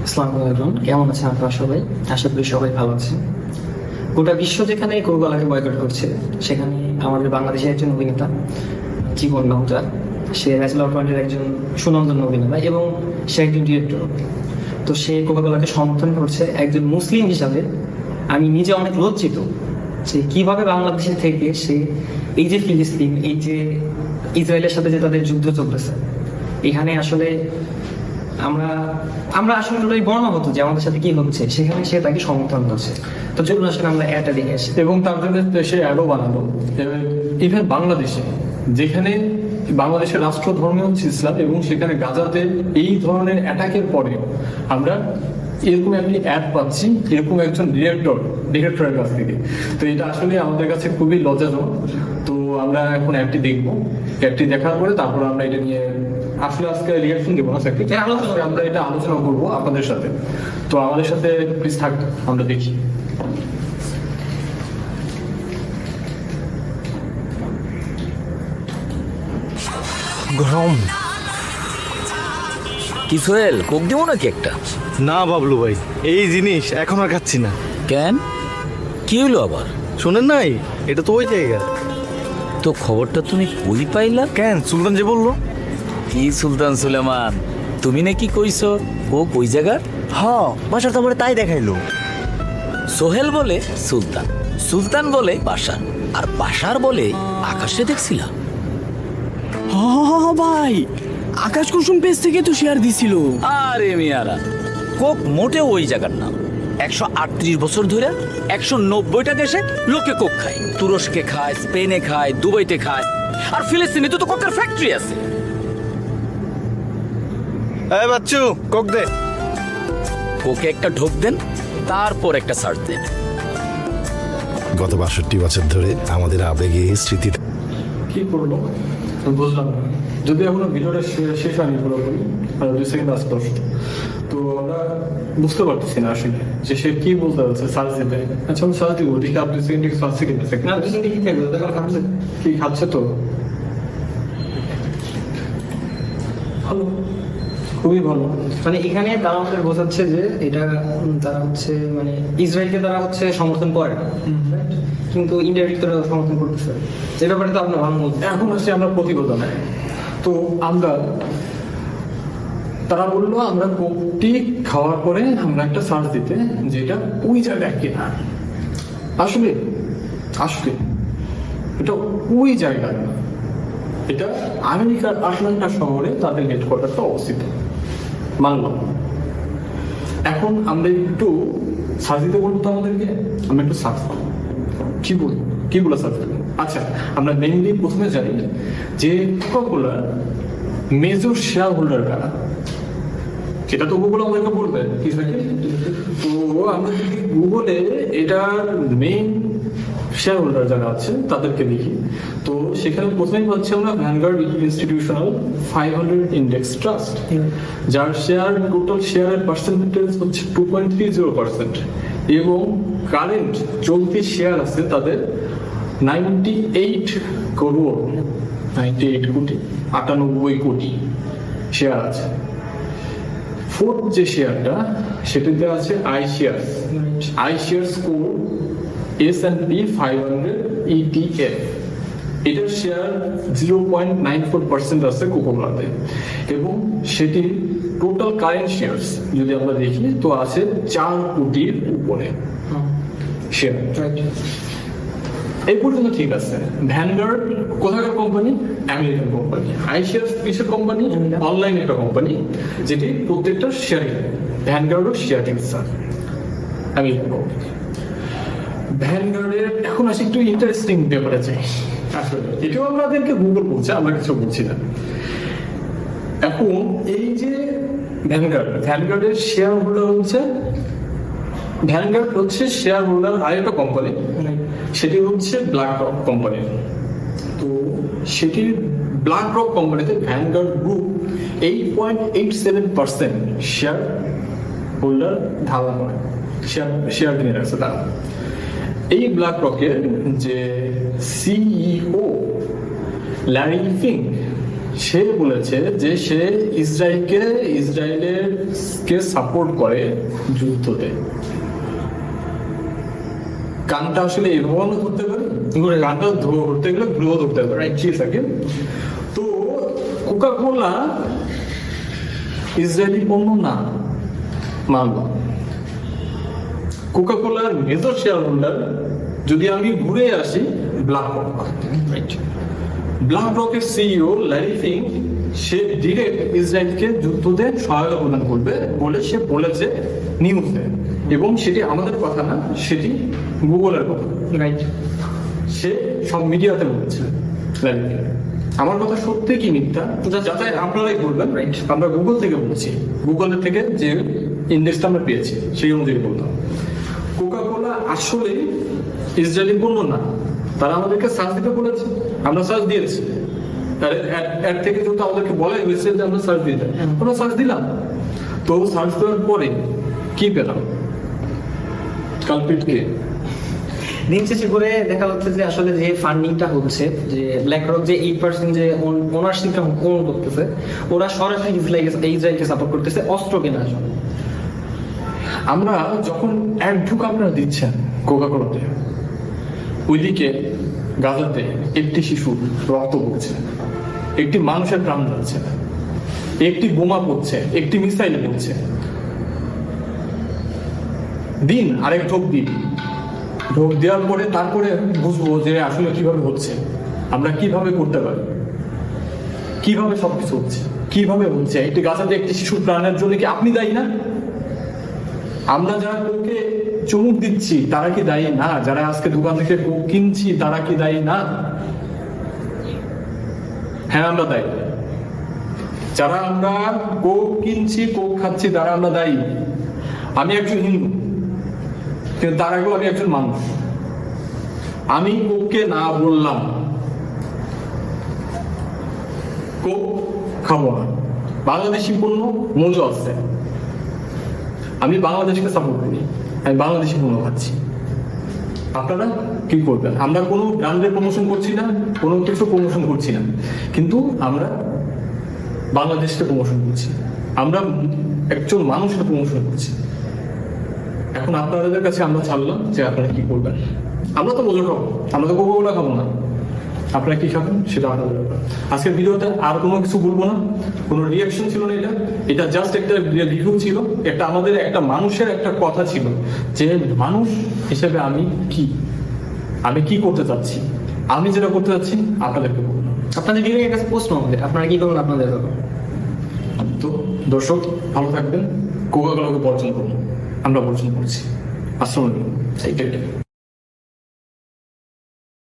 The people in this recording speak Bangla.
আসসালামু আলাইকুম, কেমন আছেন আপনারা সবাই? আশা করি সবাই ভালো আছেন। গোটা বিশ্ব যেখানে কোকাকোলাকে বয়কট করছে, সেখানে আমাদের বাংলাদেশের একজন অভিনেতা জীবন নওতা, সে ব্যাচেলর পয়েন্টের একজন সুনন্দন অভিনেতা এবং সে একজন ডিরেক্টর। তো সে কোকাকোলাকে সমর্থন করছে। একজন মুসলিম হিসাবে আমি নিজে অনেক লজ্জিত যে কিভাবে বাংলাদেশে থেকে সে এই যে ফিলিস্তিন, এই যে ইসরায়েলের সাথে যে তাদের যুদ্ধ চলতেছে, এখানে আসলে আমরা আমরা আসলে বর্ণাহত যে আমাদের সাথে কি হচ্ছে, সেখানে সে তাকে সমর্থন করছে। তো চলুন আসলে আমরা এটা দেখে আসি। এবং তার জন্য সে অ্যাডও বানালো। ইভেন বাংলাদেশে, যেখানে বাংলাদেশের রাষ্ট্র ধর্ম হচ্ছে ইসলাম, এবং সেখানে গাজাতে এই ধরনের অ্যাটাকের পরে আমরা এরকম একটি অ্যাড পাচ্ছি এরকম একজন ডিরেক্টরের কাছ থেকে। তো এটা আসলে আমাদের কাছে খুবই লজ্জাজনক। তো আমরা এখন অ্যাডটি দেখবো, অ্যাডটি দেখার পরে তারপর আমরা এটা নিয়ে আসলে আজকে রিয়াকশন দেবো না, আমরা এটা আলোচনা করবো আপনাদের সাথে। তো আমাদের সাথে প্লিজ থাক, আমরা দেখি। গরম। কি সোহেল, কোক দিব নাকি একটা? না বাবলু ভাই, এই জিনিস এখন আর খাচ্ছি না। কেন, কি হইলো আবার? শোনেন নাই, এটা তো ওই জায়গা। তো খবরটা তুমি কই পাইলা? কেন, সুলতান যে বললো। কি সুলতান সুলেমান, তুমি নাকি কইছো ও কই জায়গা? বাসার তো আমার তাই দেখাইলো। সোহেল বলে সুলতান, সুলতান বলে বাসার, আর বাসার বলে আকাশে দেখছিলাম। ভাই, আকাশ কুসুম পেজ থেকে তো শেয়ার দিছিল। আরে মিয়ারা, কোক মোটেও ওই জায়গার নাম। 138 বছর ধরে 190টা দেশে লোকে কোক খায়। তুরস্কে খায়, স্পেনে খায়, দুবাইতে খায়, আর ফিলিস্তিনে তো কোকের ফ্যাক্টরি আছে। এই বাচ্চু, কোক দে। কোকে একটা ঢোক দেন, তারপর একটা সার্চ দেন। গত 62 বছর ধরে আমাদের আবেগে স্মৃতি। কি করলো বুঝলাম না, যদি এখনো ভিডিওটা শেষ হয়নি পুরোপুরি, আর 2 সেকেন্ড আসতে। তো আমরা বুঝতে পারতেছি না আসলে যে সে কি বলতে যাচ্ছে। সার্চ দিতে, আচ্ছা আমি সার্চ দিব, দেখি আপনি সেকেন্ড সার্চ সেকেন্ড কি খাচ্ছে। তো ভালো, খুবই ভালো। মানে এখানে তারা আমাদের বোঝাচ্ছে যে এটা তারা হচ্ছে মানে ইসরায়েলকে তারা হচ্ছে সমর্থন করে না, কিন্তু ইন্ডিয়াকে তারা সমর্থন করতেছে। এই ব্যাপারে তো আপনার ভালো মত। এখন হচ্ছে আমরা প্রতিবেদনে, তো আমরা তারা বললো আমরা কোকটি খাওয়ার পরে আমরা একটা সার্চ দিতে, যেটা ওই জায়গায় কিনা। আসলে আসলে এটা ওই জায়গায় না, এটা আমেরিকার আটলান্টা শহরে তাদের হেডকোয়ার্টারটা অবস্থিত, মানলাম। এখন আমরা একটু সার্চ দিতে বলবো, তো আমাদেরকে আমরা একটু সার্চ করবো, কি বলে সার্চ করবো। আচ্ছা, আমরা মেইনলি প্রথমে জানি যে কোকাকোলার মেজর শেয়ার হোল্ডার কারা, সেটা তো গুগল আমাদেরকে বলবে। তো আমরা যদি গুগলে এটার মেইন শেয়ার হোল্ডার যারা আছে তাদেরকে দেখি, তো সেখানে প্রথমেই পাচ্ছি আমরা ভ্যানগার্ড ইনস্টিটিউশনাল 500 ইন্ডেক্স ট্রাস্ট, যার শেয়ার টোটাল শেয়ারের পার্সেন্টেজ হচ্ছে 2.30%, এবং কারেন্ট চলতি শেয়ার আছে তাদের 98 কোটি 98 কোটি শেয়ার আছে। ফোর্থ যে শেয়ারটা, সেটাতে আছে I shares code S&P 500 ETF। এটার শেয়ার 0.94% আছে কোকাকোলাতে, এবং সেটির টোটাল কারেন্ট শেয়ারস যদি আমরা দেখি তো আছে 4 কোটির উপরে শেয়ার। এই পর্যন্ত ঠিক আছে। ভ্যানগার্ড কোথাকার কোম্পানি? American company. আইশেয়ার্স কিসের কোম্পানি? অনলাইন একটা কোম্পানি, যেটি প্রত্যেকটা শেয়ারিং। ভ্যানগার্ডও শেয়ারিং স্যার আমেরিকান কোম্পানি। ভ্যানগার্ডের এখন আসি একটু ইন্টারেস্টিং ব্যাপারে চাই। আসলে এটাও আমাদেরকে গুগল বলছে, আমরা কিছু বলছি না। এখন এই যে ভ্যানগার্ডের শেয়ার হোল্ডার হচ্ছে, ভ্যানগার্ড হচ্ছে শেয়ার হোল্ডার আরেকটা কোম্পানি, সেটি হচ্ছে ব্ল্যাক রক কোম্পানি। তো সেটির ব্ল্যাক রক কোম্পানিতে ভ্যানগার্ড গ্রুপ 8.87% শেয়ার হোল্ডার ধারণ করে, শেয়ার কিনে রাখছে তারা। এই ব্ল্যাক রকের যে সিইও ল্যারি ফিঙ্ক, সে বলেছে যে সে ইসরায়েলের কে সাপোর্ট করে যুদ্ধতে। গানটা আসলে এভাবেও ধরতে পারে, গানটা ধরতে গেলে ভুলেও ধরতে পারে, ঠিক আছে? তো কোকা-কোলা ইসরায়েলি পণ্য না, মানলাম। কোকা-কোলার মেজর শেয়ার হোল্ডার যদি আমি ঘুরে আসি ব্ল্যাক রক, ব্ল্যাক রকের সিইও ল্যারি ফিঙ্ক সে ডিরেক্ট ইসরায়েলকে যুদ্ধতে সহায়তা প্রদান করবে বলে সে বলেছে নিউজে, এবং সেটি আমাদের কথা না, সেটি গুগলের কথা। রাইট। সে সব মিডিয়াতে বলেছে ল্যারি ফিঙ্ক। আমার কথা সত্যি কি মিথ্যা যাতে আপনারাই বলবেন। আমরা গুগল থেকে বলছি, গুগলের থেকে যে ইন্ডেক্সটা আমরা পেয়েছি সেই অনুযায়ী বলতাম। কোকা-কোলা আসলে ইসরায়েলি পণ্য না, তারা আমাদেরকে সার্চ দিতে বলেছে, আমরা সার্চ দিয়েছি। এর থেকে যেহেতু আমাদেরকে বলা হয়েছে যে আমরা সার্চ দিতে, আমরা সার্চ দিলাম। তো সার্চ দেওয়ার পরে কি পেলাম? কালপিটকে দিন শেষে করে দেখা যাচ্ছে যে আসলে যে ফান্ডিংটা হচ্ছে, যে ব্ল্যাক রক যে 8% যে ওনারশিপটা ওন করতেছে, ওরা সরাসরি ইসরায়েলকে সাপোর্ট করতেছে অস্ত্র কেনার জন্য। আমরা যখন এক ঢুক আপনারা দিচ্ছেন কোকা-কোলাতে, ওইদিকে গাজাতে একটি শিশু রক্ত পড়ছে, একটি মানুষের প্রাণ যাচ্ছে, একটি বোমা পড়ছে, একটি মিসাইল পড়ছে। দিন আরেক ঢোক দিন, ঢোক দেওয়ার পরে তারপরে বুঝবো যে আসলে কিভাবে হচ্ছে, আমরা কিভাবে করতে পারি, কিভাবে সবকিছু হচ্ছে, কিভাবে হচ্ছে। একটি গাজাতে একটি শিশুর প্রাণের জন্য কি আপনি দায়ী না? আমরা যারা কোকে চুমুক দিচ্ছি তারা কি দায়ী না? যারা আজকে দোকান থেকে কোক কিনছি তারা কি দায়ী না? হ্যাঁ, আমরা দায়ী। যারা আমরা কোক কিনছি, কোক খাচ্ছি, তারা আমরা দায়ী। আমি একজন হিন্দু, কিন্তু তার আগেও আমি একজন মানুষ। আমি কোককে না বললাম, কোক খাবো না, বাংলাদেশি পণ্য মূল্য আছে, আমি বাংলাদেশকে সাপোর্ট করি, আমি বাংলাদেশি পণ্য খাচ্ছি। আপনারা কি করবেন? আমরা কোনো ব্র্যান্ডের প্রমোশন করছি না, কোনো কিছু প্রমোশন করছি না, কিন্তু আমরা বাংলাদেশকে প্রমোশন করছি, আমরা একজন মানুষকে প্রমোশন করছি। এখন আপনাদের কাছে আমরা ছাড়লাম যে আপনারা কি করবেন। আমরা তো মজা খাবো, আমরা তো কোকা-কোলা খাবো না। আপনারা কি খাবেন সেটা আপনাদের ব্যাপার। আজকের ভিডিওতে আর কোনো কিছু বলবো না, কোনো রিয়াকশন ছিল না, এটা জাস্ট একটা রিভিউ ছিল, একটা আমাদের একটা মানুষের একটা কথা ছিল যে মানুষ হিসেবে আমি কি করতে চাচ্ছি, আমি যেটা করতে চাচ্ছি আপনাদেরকে বলবো। আপনাদের বিবেকের কাছে প্রশ্ন আমাদের, আপনারা কি করবেন আপনাদের ব্যাপার। তো দর্শক ভালো থাকবেন, কোকা-কোলাকে বর্জন করুন, আমরা বর্জন করছি। আসসালামু আলাইকুম।